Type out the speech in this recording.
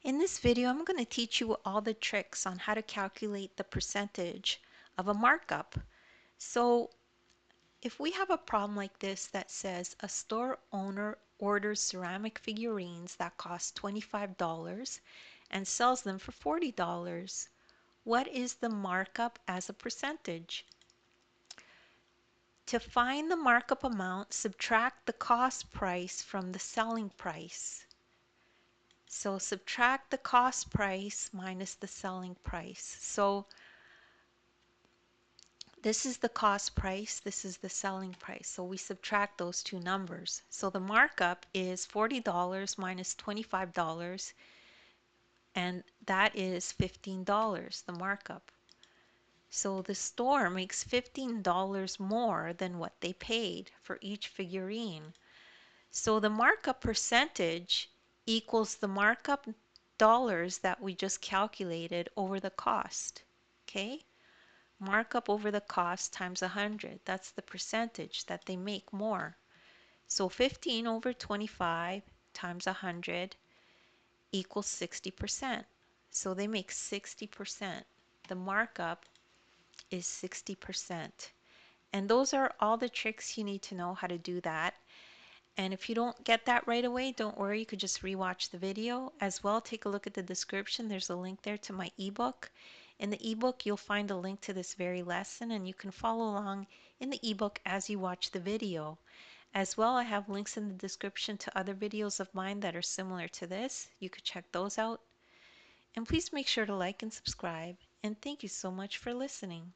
In this video, I'm going to teach you all the tricks on how to calculate the percentage of a markup. So if we have a problem like this that says a store owner orders ceramic figurines that cost $25 and sells them for $40, what is the markup as a percentage? To find the markup amount, subtract the cost price from the selling price. So subtract the cost price minus the selling price. So this is the cost price, this is the selling price. So we subtract those two numbers. So the markup is $40 minus $25, and that is $15, the markup. So the store makes $15 more than what they paid for each figurine. So the markup percentage equals the markup dollars that we just calculated over the cost. Okay? Markup over the cost times 100. That's the percentage that they make more. So 15 over 25 times 100 equals 60%. So they make 60%. The markup is 60%. And those are all the tricks you need to know how to do that. And if you don't get that right away, don't worry, you could just rewatch the video. As well, take a look at the description. There's a link there to my ebook. In the ebook, you'll find a link to this very lesson, and you can follow along in the ebook as you watch the video. As well, I have links in the description to other videos of mine that are similar to this. You could check those out. And please make sure to like and subscribe. And thank you so much for listening.